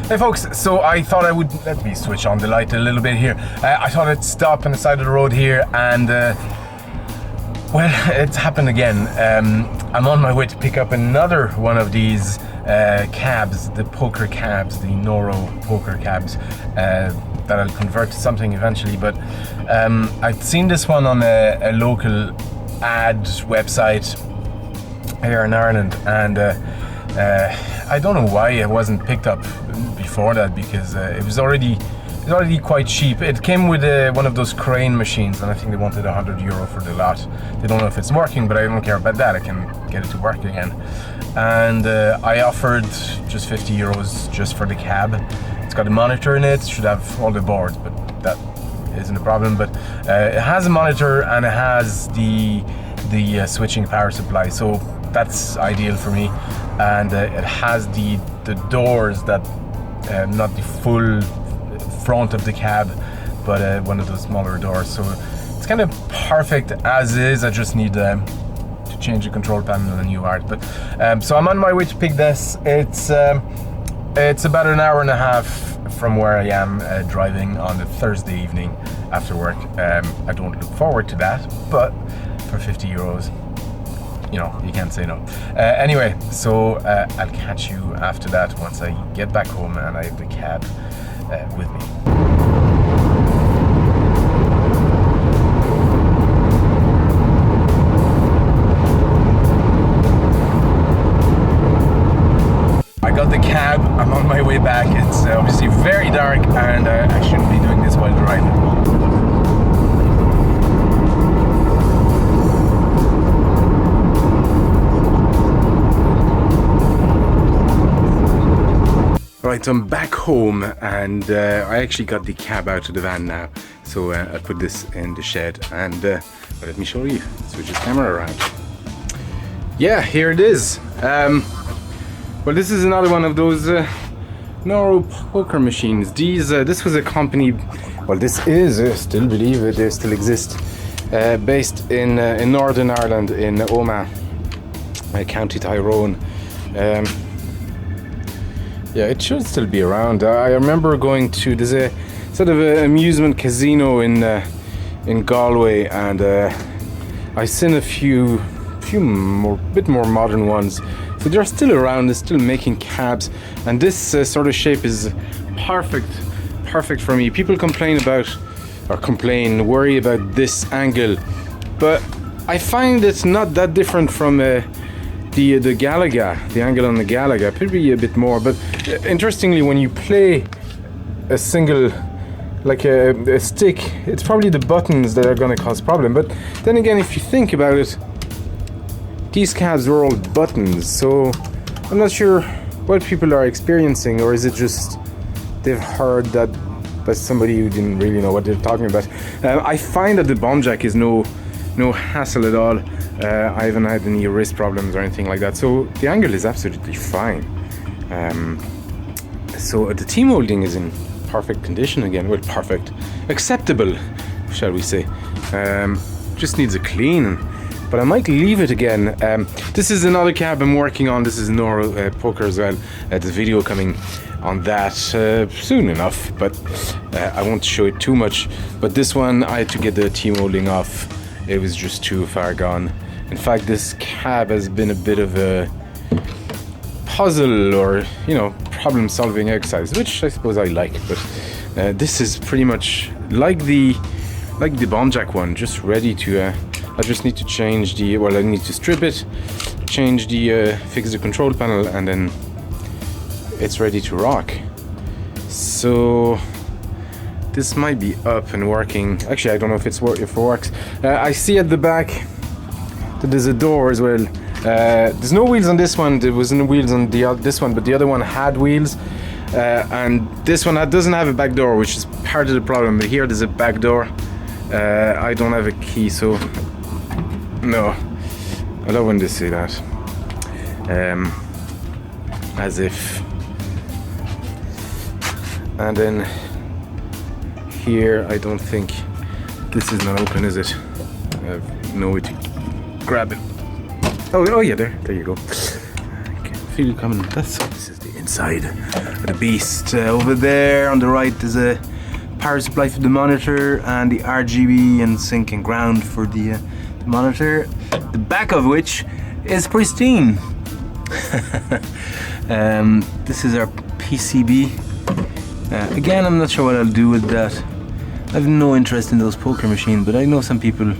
Hey folks, so I thought I would, let me switch on the light a little bit here. I thought I'd stop on the side of the road here and, well, it's happened again. I'm on my way to pick up another one of these cabs, the poker cabs, the Noro poker cabs, that I'll convert to something eventually. But I'd seen this one on a local ad website here in Ireland, and I don't know why it wasn't picked up before that, because it was already quite cheap. It came with one of those crane machines, and I think they wanted €100 for the lot. They don't know if it's working, but I don't care about that. I can get it to work again. And I offered just €50 just for the cab. It's got a monitor in it, should have all the boards, but that isn't a problem. But it has a monitor and it has the switching power supply, so that's ideal for me. And it has the doors that, not the full front of the cab, but one of those smaller doors. So it's kind of perfect as is. I just need to change the control panel and a new art. But so I'm on my way to pick this. It's about an hour and a half from where I am driving on a Thursday evening after work. I don't look forward to that, but for €50, you know, you can't say no. Anyway, so I'll catch you after that once I get back home and I have the cab with me. I got the cab, I'm on my way back. It's obviously very dark, and I shouldn't be doing this while driving. Right, so I'm back home, and I actually got the cab out of the van now. So I put this in the shed, and well, let me show you. Switch this camera around. Yeah, here it is. Well, this is another one of those Noro poker machines. This was a company, well, this is, I still believe it, they still exist, based in Northern Ireland, in Omagh, County Tyrone. Yeah, it should still be around. I remember going to, there's a sort of an amusement casino in Galway, and I seen a few bit more modern ones. So they're still around, they're still making cabs, and this sort of shape is perfect for me. People worry about this angle, but I find it's not that different from the Galaga, the angle on the Galaga. Maybe a bit more, but interestingly, when you play a single, like a stick, it's probably the buttons that are going to cause problem. But then again, if you think about it, these cabs were all buttons, so I'm not sure what people are experiencing, or is it just they've heard that by somebody who didn't really know what they're talking about. I find that the bomb jack is no hassle at all. I haven't had any wrist problems or anything like that, so the angle is absolutely fine. So the T-molding is in perfect condition again. Well, perfect, acceptable, shall we say. Just needs a clean, but I might leave it again. This is another cab I'm working on. This is Noro poker as well. There's a video coming on that soon enough, but I won't show it too much. But this one, I had to get the T-molding off. It was just too far gone. In fact, this cab has been a bit of a puzzle, or, you know, problem-solving exercise, which I suppose I like. But this is pretty much like the bomb jack one, just ready to. I just need to change the. Well, I need to strip it, change the, fix the control panel, and then it's ready to rock. So this might be up and working. Actually, I don't know if it works. I see at the back that there's a door as well. There's no wheels on this one. There was no wheels on this one, but the other one had wheels. And this one doesn't have a back door, which is part of the problem. But here there's a back door. I don't have a key, so no. I love when they say that. As if. And then here, I don't think this is not open, is it? I have no way to grab it. Oh yeah, there you go. I can feel it coming. This is the inside of the beast. Over there on the right there's a power supply for the monitor and the RGB and sync and ground for the monitor. The back of which is pristine. This is our PCB. Again, I'm not sure what I'll do with that. I have no interest in those poker machines, but I know some people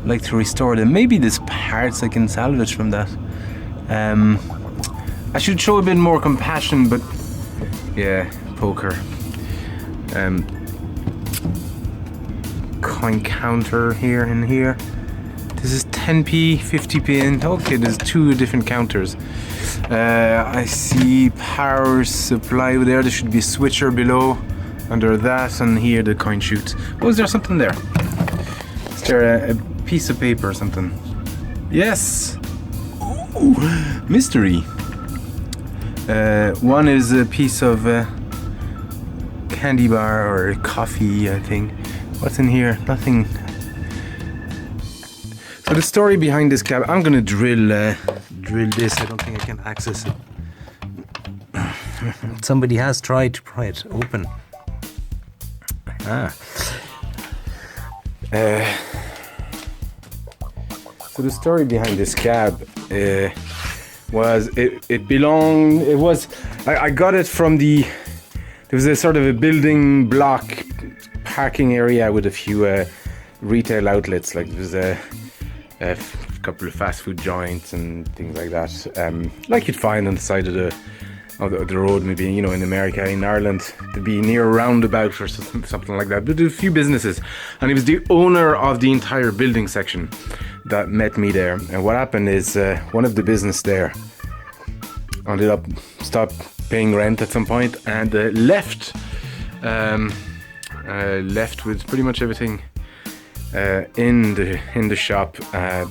like to restore them. Maybe there's parts I can salvage from that. I should show a bit more compassion, but yeah, poker. Coin counter here and here. This is 10p, 50p, and okay, there's two different counters. I see power supply there. There should be a switcher below, under that, and here the coin chute. Oh, is there something there? Is there a piece of paper or something? Yes! Ooh, mystery! One is a piece of candy bar or coffee, I think. What's in here? Nothing. So the story behind this cab, I'm gonna drill this. I don't think I can access it. Somebody has tried to pry it open. So the story behind this cab was I got it from there was a sort of a building block parking area with a few retail outlets, like there was a couple of fast food joints and things like that, like you'd find on the side of the road, maybe, you know, in America, in Ireland, to be near a roundabout or something like that. But there were a few businesses, and he was the owner of the entire building section that met me there. And what happened is one of the business there ended up stopped paying rent at some point and left with pretty much everything in the shop.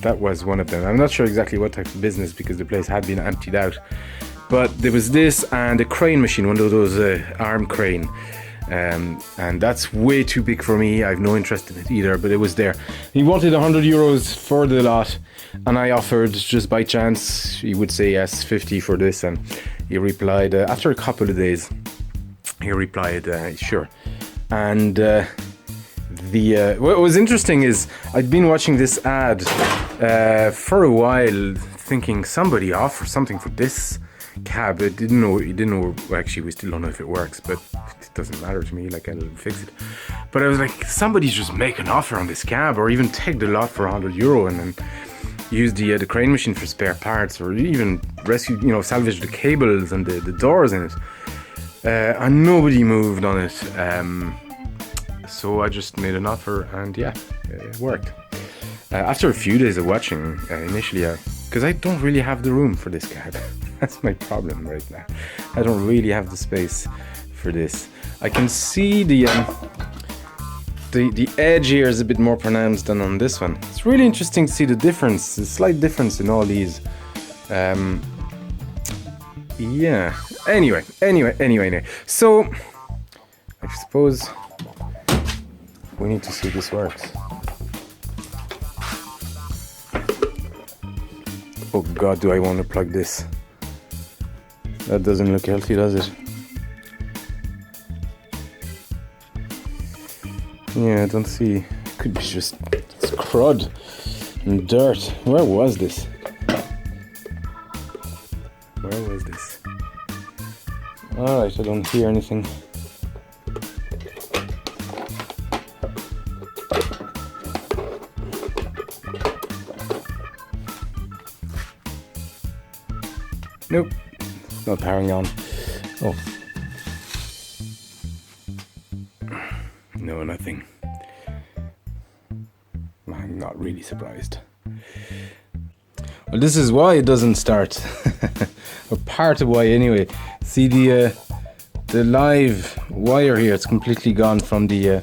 That was one of them. I'm not sure exactly what type of business, because the place had been emptied out. But there was this and a crane machine, one of those arm crane. And that's way too big for me. I have no interest in it either, but it was there. He wanted €100 for the lot, and I offered, just by chance, he would say yes, 50 for this. And he replied, after a couple of days, he replied, sure. And what was interesting is I'd been watching this ad for a while, thinking somebody offered something for this cab. I didn't know, actually we still don't know if it works, but it doesn't matter to me, like, I'll fix it. But I was like, somebody's just make an offer on this cab, or even take the lot for €100 and then use the crane machine for spare parts, or even rescue, you know, salvage the cables and the doors in it. And nobody moved on it. So I just made an offer, and yeah, it worked. After a few days of watching, initially, because I don't really have the room for this cab. That's my problem right now. I don't really have the space for this. I can see the edge here is a bit more pronounced than on this one. It's really interesting to see the difference, the slight difference in all these. Yeah. Anyway. So I suppose we need to see if this works. Oh God, do I want to plug this? That doesn't look healthy, does it? Yeah, I don't see. It could be just crud and dirt. Where was this? Alright, I don't hear anything. Nope, not powering on. Oh. No, nothing. I'm not really surprised. Well, this is why it doesn't start. Or part of why anyway. See the live wire here, it's completely gone from the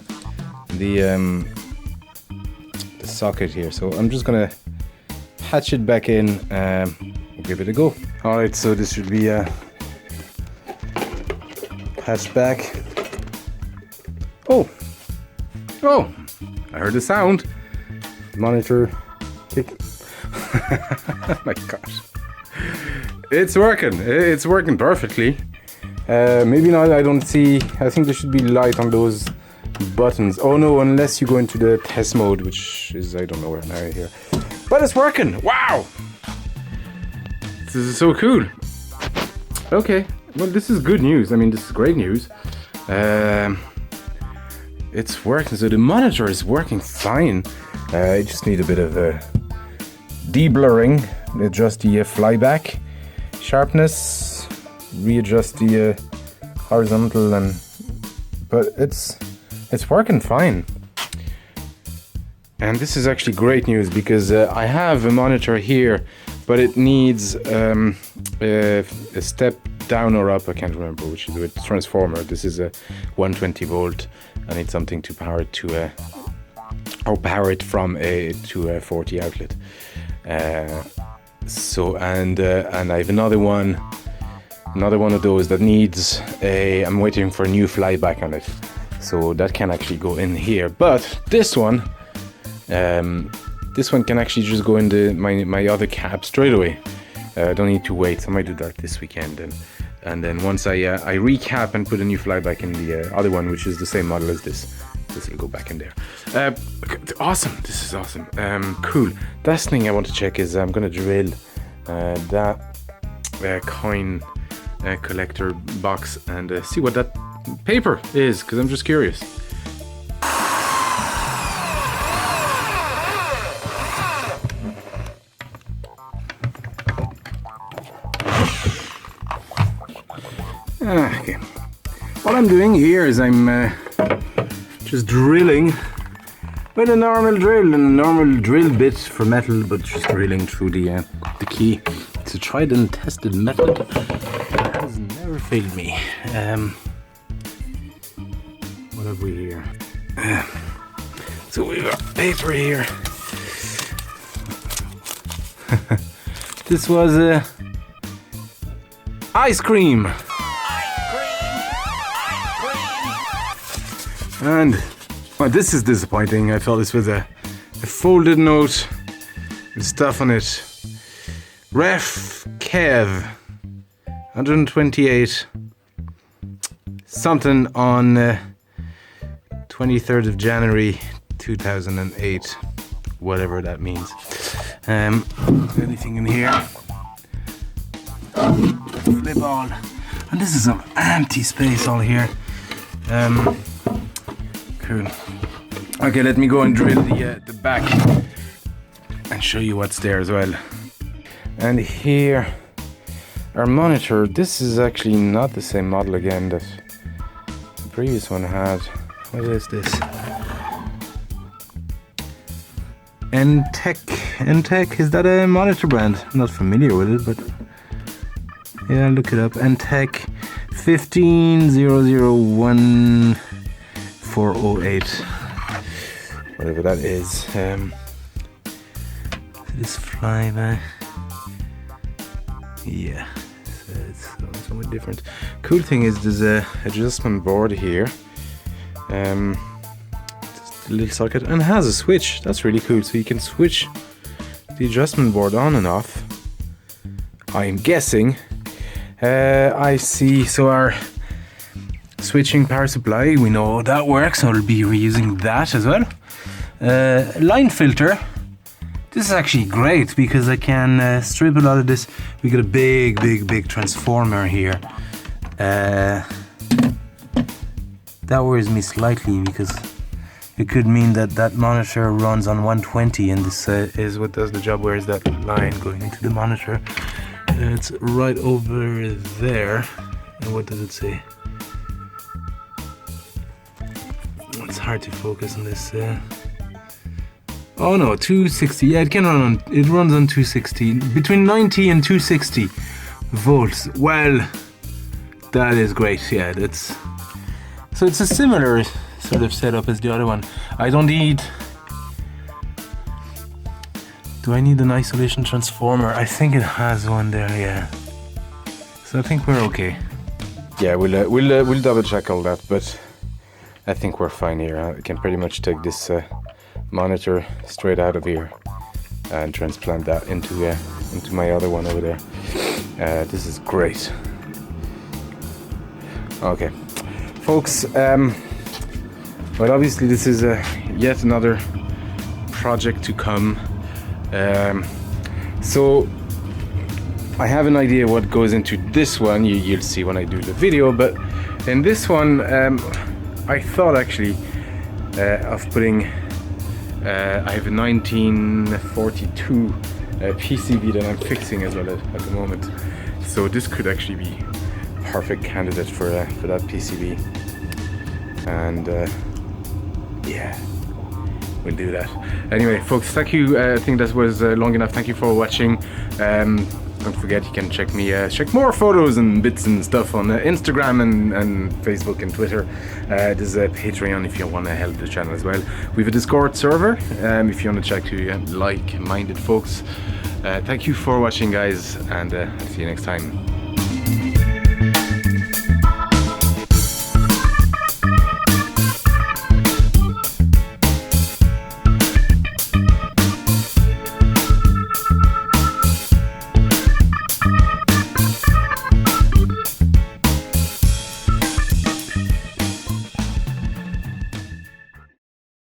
socket here. So I'm just gonna patch it back in. We'll give it a go. Alright, so this should be patched back. Oh, I heard the sound. Monitor tick. Oh my gosh. It's working. It's working perfectly. Maybe not. I don't see. I think there should be light on those buttons. Oh no, unless you go into the test mode, which is I don't know where now here. But it's working. Wow. This is so cool. Okay. Well, this is good news. I mean, this is great news. It's working. So the monitor is working fine. I just need a bit of de-blurring. Adjust the flyback sharpness. Readjust the horizontal but it's working fine. And this is actually great news because I have a monitor here, but it needs a step down or up. I can't remember which is a transformer. This is a 120 volt. I need something to power it to or power it from to a 40 outlet. So and I have another one of those that needs I'm waiting for a new flyback on it, so that can actually go in here. But this one can actually just go into my other cab straight away. I don't need to wait, so I might do that this weekend. And then once I recap and put a new flyback in the other one, which is the same model as this will go back in there. Awesome, this is awesome. Cool. Last thing I want to check is I'm gonna drill that coin collector box and see what that paper is, because I'm just curious. Okay. What I'm doing here is I'm just drilling with a normal drill and a normal drill bit for metal, but just drilling through the key. It's a tried and tested method that has never failed me. What have we here? So we've got paper here. This was ice cream. And well, this is disappointing. I thought this was a folded note with stuff on it. Ref Kev 128 something on 23rd of January 2008, whatever that means. Anything in here? Flip all. And this is some empty space all here. Cool. Okay, let me go and drill the back and show you what's there as well. And here, our monitor. This is actually not the same model again that the previous one had. What is this? Entech, is that a monitor brand? I'm not familiar with it, but yeah, look it up. Entech 15001-408, whatever that is. This flyback, yeah, so it's somewhat different. Cool thing is there's a adjustment board here, just a little socket, and it has a switch. That's really cool. So you can switch the adjustment board on and off. I'm guessing. I see. So our switching power supply, we know how that works. I'll be reusing that as well. Line filter. This is actually great because I can strip a lot of this. We got a big transformer here. That worries me slightly because it could mean that monitor runs on 120, and this is what does the job. Where is that line going into the monitor? It's right over there. And what does it say? It's hard to focus on this. Oh no, 260. Yeah, it runs on 260. Between 90 and 260 volts. Well, that is great. Yeah, so it's a similar sort of setup as the other one. Do I need an isolation transformer? I think it has one there, yeah. So I think we're okay. Yeah, we'll double check all that, but I think we're fine here. I can pretty much take this monitor straight out of here and transplant that into my other one over there. This is great. Okay, folks, well, obviously this is yet another project to come. So I have an idea what goes into this one. You'll see when I do the video, but in this one I thought actually of putting I have a 1942 PCB that I'm fixing as well at the moment, so this could actually be perfect candidate for that PCB, and yeah, we'll do that. Anyway, folks, thank you. I think that was long enough. Thank you for watching. Don't forget, you can check me, check more photos and bits and stuff on Instagram and Facebook and Twitter. There's a Patreon if you want to help the channel as well. We have a Discord server if you want to check to like-minded folks. Thank you for watching, guys, and I'll see you next time.